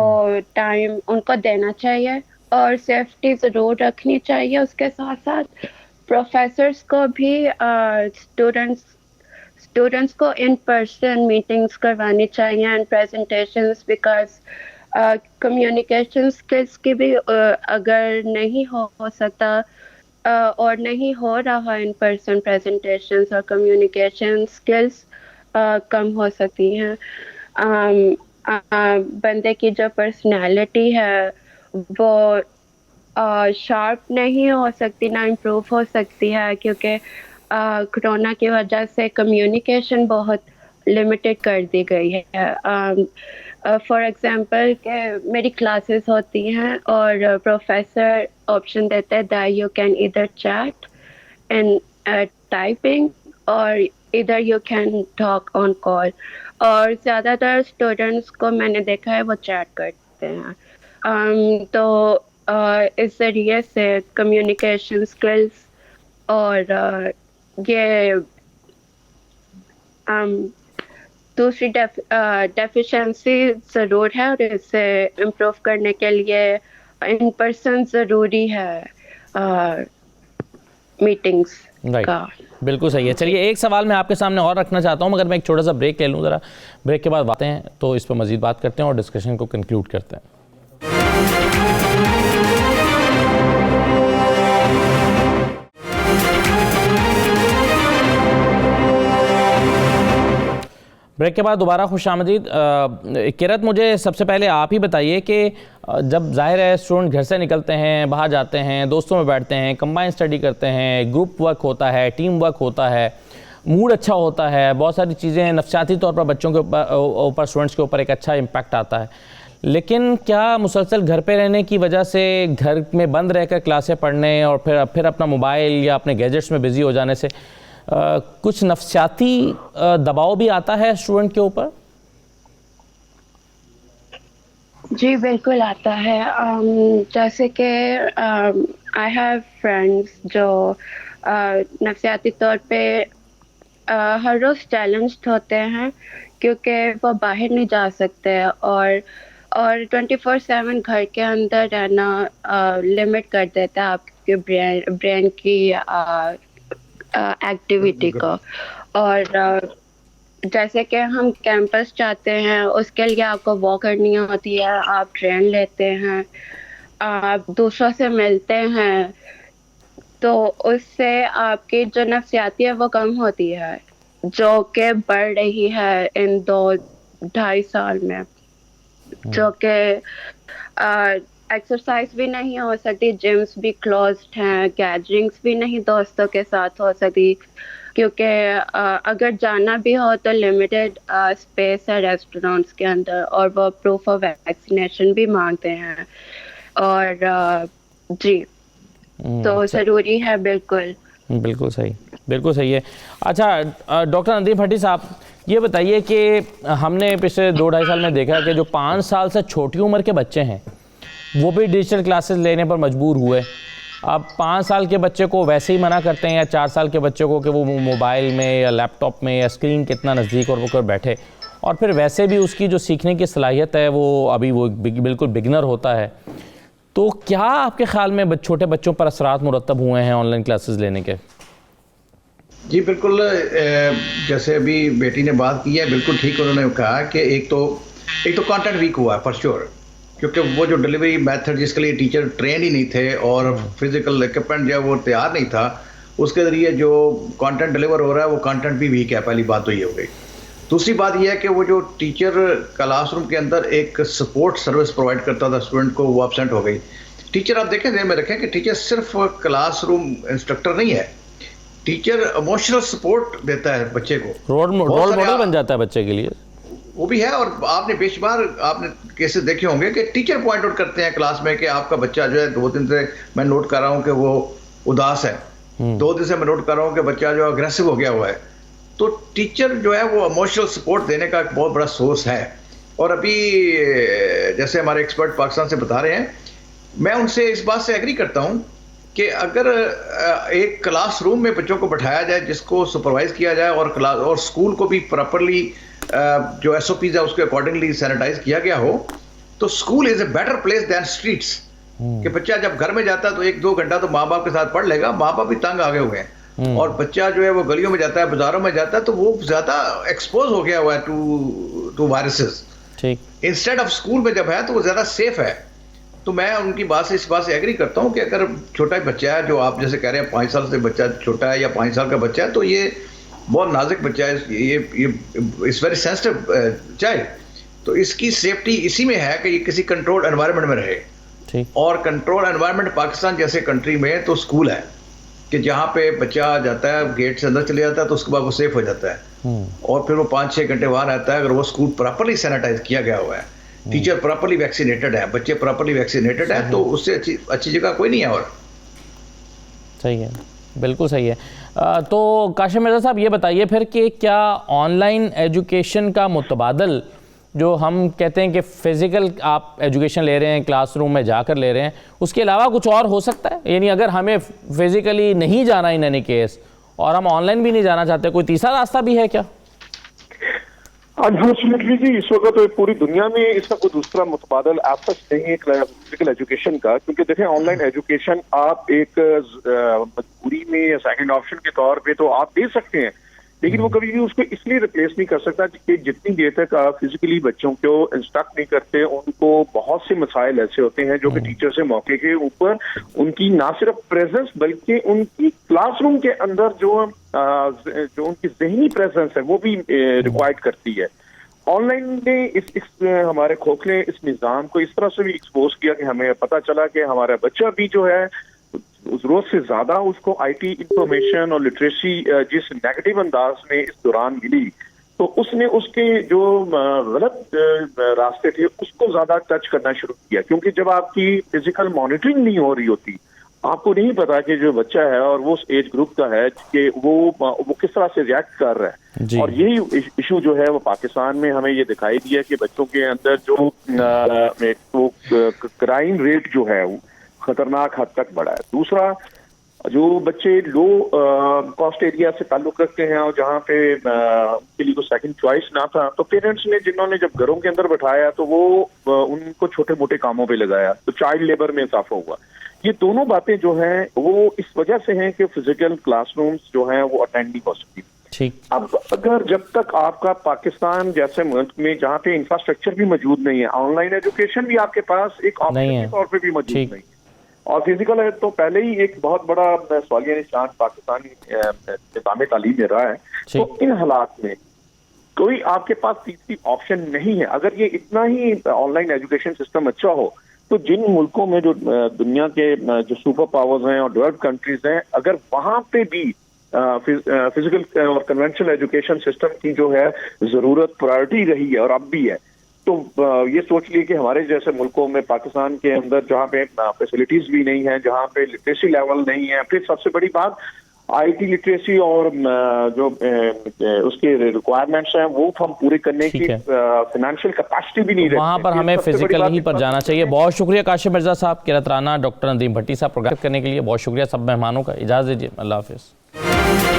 ٹائم ان کو دینا چاہیے, اور سیفٹی ضرور رکھنی چاہیے. اس کے ساتھ ساتھ پروفیسرس کو بھی اسٹوڈنٹس کو ان پرسن میٹنگس کروانی چاہیے and presentations, because communication skills کی بھی اگر نہیں ہو سکتا اور نہیں ہو رہا ان پرسن پریزنٹیشنس اور کمیونیکیشن اسکلس کم ہو سکتی ہیں. بندے کی جو پرسنالٹی ہے وہ شارپ نہیں ہو سکتی, نہ امپروو ہو سکتی ہے, کیونکہ کرونا کی وجہ سے کمیونیکیشن بہت لمیٹڈ کر دی گئی ہے. فار ایگزامپل کہ میری کلاسز ہوتی ہیں اور پروفیسر آپشن دیتا ہے that you can either chat and typing or either you can talk on call, اور زیادہ تر اسٹوڈنٹس کو میں نے دیکھا ہے وہ چیٹ کرتے ہیں. تو اس ذریعے سے کمیونیکیشن اسکلس اور یہ دوسری ڈیفیشنسی ضرور ہے, اور اسے امپروو کرنے کے لیے ان پرسن ضروری ہے میٹنگس کا.
بالکل صحیح ہے. چلیے ایک سوال میں آپ کے سامنے اور رکھنا چاہتا ہوں, مگر میں ایک چھوٹا سا بریک لے لوں ذرا. بریک کے بعد باتیں ہیں تو اس پہ مزید بات کرتے ہیں اور ڈسکشن کو کنکلوڈ کرتے ہیں. بریک کے بعد دوبارہ خوش آمدید. کیرت مجھے سب سے پہلے آپ ہی بتائیے کہ جب ظاہر ہے اسٹوڈنٹ گھر سے نکلتے ہیں, باہر جاتے ہیں, دوستوں میں بیٹھتے ہیں, کمبائن اسٹڈی کرتے ہیں, گروپ ورک ہوتا ہے, ٹیم ورک ہوتا ہے, موڈ اچھا ہوتا ہے, بہت ساری چیزیں نفسیاتی طور پر بچوں کے اوپر اسٹوڈنٹس کے اوپر ایک اچھا امپیکٹ آتا ہے. لیکن کیا مسلسل گھر پہ رہنے کی وجہ سے, گھر میں بند رہ کر کلاسیں پڑھنے اور پھر اپنا موبائل یا اپنے گیجٹس میں بزی ہو جانے سے کچھ نفسیاتی دباؤ بھی آتا ہے اسٹوڈنٹ کے اوپر؟
جی بالکل آتا ہے. جیسے کہ آئی ہیو فرینڈس جو نفسیاتی طور پہ ہر روز چیلنجڈ ہوتے ہیں کیونکہ وہ باہر نہیں جا سکتے, اور 24/7 گھر کے اندر رہنا لمٹ کر دیتا ہے آپ کے برین کی ایکٹیویٹی کو. اور جیسے کہ ہم کیمپس جاتے ہیں, اس کے لیے آپ کو واک کرنی ہوتی ہے, آپ ٹرین لیتے ہیں, آپ دوسروں سے ملتے ہیں, تو اس سے آپ کی جو نفسیاتی ہے وہ کم ہوتی ہے, جو کہ بڑھ رہی ہے ان 2-2.5 سال میں, جو کہ ایکسرسائز بھی نہیں ہو سکتی, جمس بھی کلوزڈ ہیں, گیدرنگس بھی نہیں دوستوں کے ساتھ ہو سکتی, کیونکہ اگر جانا بھی ہو تو لمیٹڈ اسپیس ہے ریسٹورینٹس کے اندر, اور وہ پروف آف ویکسینیشن بھی مانگتے ہیں. اور جی تو ضروری ہے. بالکل
صحیح, بالکل صحیح ہے. اچھا ڈاکٹر ندیم بھٹی صاحب, یہ بتائیے کہ ہم نے پچھلے 2-2.5 سال میں دیکھا کہ جو 5 سال سے چھوٹی عمر کے بچے ہیں وہ بھی ڈیجیٹل کلاسز لینے پر مجبور ہوئے. اب 5 سال کے بچے کو ویسے ہی منع کرتے ہیں, یا 4 سال کے بچے کو کہ وہ موبائل میں یا لیپ ٹاپ میں یا اسکرین کے اتنا نزدیک اور وہ کر بیٹھے, اور پھر ویسے بھی اس کی جو سیکھنے کی صلاحیت ہے وہ ابھی وہ بالکل بگنر ہوتا ہے. تو کیا آپ کے خیال میں چھوٹے بچوں پر اثرات مرتب ہوئے ہیں آن لائن کلاسز لینے کے؟
جی بالکل، جیسے ابھی بیٹی نے بات کی ہے بالکل ٹھیک انہوں نے کہا کہ ایک تو کانٹینٹ ویک ہوا ہے فار شیور، کیونکہ وہ جو ڈلیوری میتھڈ جس کے لیے ٹیچر ٹرین ہی نہیں تھے اور فزیکل ایکوپمنٹ جو وہ تیار نہیں تھا، اس کے ذریعے جو کانٹینٹ ڈلیور ہو رہا ہے وہ کانٹینٹ بھی ویک ہے. پہلی بات تو یہ ہو گئی. دوسری بات یہ ہے کہ وہ جو ٹیچر کلاس روم کے اندر ایک سپورٹ سروس پرووائڈ کرتا تھا اسٹوڈنٹ کو، وہ ایبسینٹ ہو گئی. ٹیچر آپ دیکھیں ذہن میں رکھیں کہ ٹیچر صرف کلاس روم انسٹرکٹر نہیں ہے، ٹیچر ایموشنل سپورٹ دیتا ہے بچے کو،
رول ماڈل بن جاتا ہے بچے کے لیے.
وہ بھی ہے. اور آپ نے بے شمار آپ نے کیسز دیکھے ہوں گے کہ ٹیچر پوائنٹ آؤٹ کرتے ہیں کلاس میں کہ آپ کا بچہ جو ہے 2 دن سے میں نوٹ کر رہا ہوں کہ وہ اداس ہے، 2 دن سے میں نوٹ کر رہا ہوں کہ بچہ جو اگریسو ہو گیا ہوا ہے. تو ٹیچر جو ہے وہ ایموشنل سپورٹ دینے کا ایک بہت بڑا سورس ہے. اور ابھی جیسے ہمارے ایکسپرٹ پاکستان سے بتا رہے ہیں، میں ان سے اس بات سے ایگری کرتا ہوں کہ اگر ایک کلاس روم میں بچوں کو بٹھایا جائے جس کو سپروائز کیا جائے اور اسکول کو بھی پراپرلی جو ایس او پیز ہے اس کے اکارڈنگلی سینیٹائز کیا گیا ہو، تو school is a better place than streets. کہ بچہ جب گھر میں جاتا ہے تو 1-2 گھنٹہ تو ماں باپ کے ساتھ پڑھ لے گا، ماں باپ بھی تنگ آگے ہوئے ہیں، اور بچہ جو ہے وہ گلیوں میں جاتا ہے، بازاروں میں جاتا ہے، تو وہ زیادہ ایکسپوز ہو گیا ہوا ہے to viruses. Instead of school میں جب ہے تو وہ زیادہ سیف ہے. تو میں ان کی بات سے اس بات سے ایگری کرتا ہوں کہ اگر چھوٹا بچہ ہے، جو آپ جیسے کہہ رہے ہیں 5 سال سے بچہ چھوٹا ہے یا 5 سال کا بچہ ہے، تو یہ بہت نازک بچہ ہے، یہ اس ویری سینسٹیو چائلڈ. تو اس کی سیفٹی اسی میں ہے کہ یہ کسی کنٹرول انوائرمنٹ میں رہے. اور کنٹرول انوائرمنٹ پاکستان جیسے کنٹری میں تو اسکول ہے کہ جہاں پہ بچہ جاتا ہے گیٹ سے اندر چلے جاتا ہے تو اس کے بعد وہ سیف ہو جاتا ہے، اور پھر وہ 5-6 گھنٹے وہاں رہتا ہے اگر وہ اسکول پراپرلی سینیٹائز کیا گیا ہوا ہے، ٹیچر پراپرلی ویکسینیٹڈ ہے، بچے پراپرلی ویکسینیٹڈ ہیں، تو اس سے اچھی جگہ کوئی نہیں ہے. اور
صحیح ہے، بالکل صحیح ہے. تو کاشف مرزا صاحب یہ بتائیے پھر کہ کیا آن لائن ایجوکیشن کا متبادل جو ہم کہتے ہیں کہ فزیکل آپ ایجوکیشن لے رہے ہیں کلاس روم میں جا کر لے رہے ہیں، اس کے علاوہ کچھ اور ہو سکتا ہے؟ یعنی اگر ہمیں فزیکلی نہیں جانا ان اینی کیس اور ہم آن لائن بھی نہیں جانا چاہتے، کوئی تیسرا راستہ بھی ہے کیا؟
انفارچونیٹلی جی اس وقت پوری دنیا میں اس کا کوئی دوسرا متبادل ایسا نہیں ہے فزیکل ایجوکیشن کا. کیونکہ دیکھیں آن لائن ایجوکیشن آپ ایک مجبوری میں یا سیکنڈ آپشن کے طور پہ تو آپ دے سکتے ہیں، لیکن وہ کبھی بھی اس کو اس لیے ریپلیس نہیں کر سکتا کہ جتنی دیر تک آپ فزیکلی بچوں کو انسٹرکٹ نہیں کرتے، ان کو بہت سے مسائل ایسے ہوتے ہیں جو کہ ٹیچر سے موقع کے اوپر ان کی نہ صرف پریزنس بلکہ ان کی کلاس روم کے اندر جو ان کی ذہنی پریزنس ہے وہ بھی ریکوائرڈ کرتی ہے. آن لائن نے اس ہمارے کھوکھلے اس نظام کو اس طرح سے بھی ایکسپوز کیا کہ ہمیں پتہ چلا کہ ہمارا بچہ بھی جو ہے ضرورت سے زیادہ اس کو آئی ٹی انفارمیشن اور لٹریسی جس نیگیٹو انداز میں اس دوران ملی، تو اس نے اس کے جو غلط راستے تھے اس کو زیادہ ٹچ کرنا شروع کیا. کیونکہ جب آپ کی فزیکل مانیٹرنگ نہیں ہو رہی ہوتی، آپ کو نہیں پتا کہ جو بچہ ہے اور وہ اس ایج گروپ کا ہے کہ وہ کس طرح سے ریئیکٹ کر رہا ہے. اور یہی ایشو جو ہے وہ پاکستان میں ہمیں یہ دکھائی دیا کہ بچوں کے اندر جو کرائم ریٹ جو ہے وہ خطرناک حد تک بڑھا ہے. دوسرا، جو بچے لو کاسٹ ایریا سے تعلق رکھتے ہیں اور جہاں پہ ان کے لیے کوئی سیکنڈ چوائس نہ تھا، تو پیرنٹس نے جنہوں نے جب گھروں کے اندر بٹھایا تو وہ ان کو چھوٹے موٹے کاموں پہ لگایا، تو چائلڈ لیبر میں اضافہ ہوا. یہ دونوں باتیں جو ہیں وہ اس وجہ سے ہیں کہ فزیکل کلاس رومز جو ہیں وہ اٹینڈ نہیں ہو سکتی. اب اگر جب تک آپ کا پاکستان جیسے ملک میں جہاں پہ انفراسٹرکچر بھی موجود نہیں ہے، آن لائن ایجوکیشن بھی آپ کے پاس ایک آپشن کے طور پہ بھی موجود نہیں، اور فزیکل ہے تو پہلے ہی ایک بہت بڑا سوالیہ نشان پاکستانی نظام تعلیم میں رہا ہے. تو ان حالات میں کوئی آپ کے پاس تیسری آپشن نہیں ہے. اگر یہ اتنا ہی آن لائن ایجوکیشن سسٹم اچھا ہو تو جن ملکوں میں جو دنیا کے جو سپر پاورز ہیں اور ڈیولپڈ کنٹریز ہیں، اگر وہاں پہ بھی فزیکل اور کنونشنل ایجوکیشن سسٹم کی جو ہے ضرورت پرائرٹی رہی ہے اور اب بھی ہے، تو یہ سوچ لیے کہ ہمارے جیسے ملکوں میں پاکستان کے اندر جہاں پہ فیسلٹیز بھی نہیں ہیں، جہاں پہ لٹریسی لیول نہیں ہے، پھر سب سے بڑی بات آئی ٹی لٹریسی اور جو اس کے ریکوائرمنٹس ہیں وہ ہم پورے کرنے کی فائنینشیل کیپیسٹی بھی نہیں رہتی، وہاں
پر ہمیں فزیکل ہی پر جانا چاہیے. بہت شکریہ کاشف مرزا صاحب، قرۃ رانا ڈاکٹر ندیم بھٹی صاحب، پروگرام کرنے کے لیے بہت شکریہ. سب مہمانوں کا اجازت دیجیے، اللہ حافظ.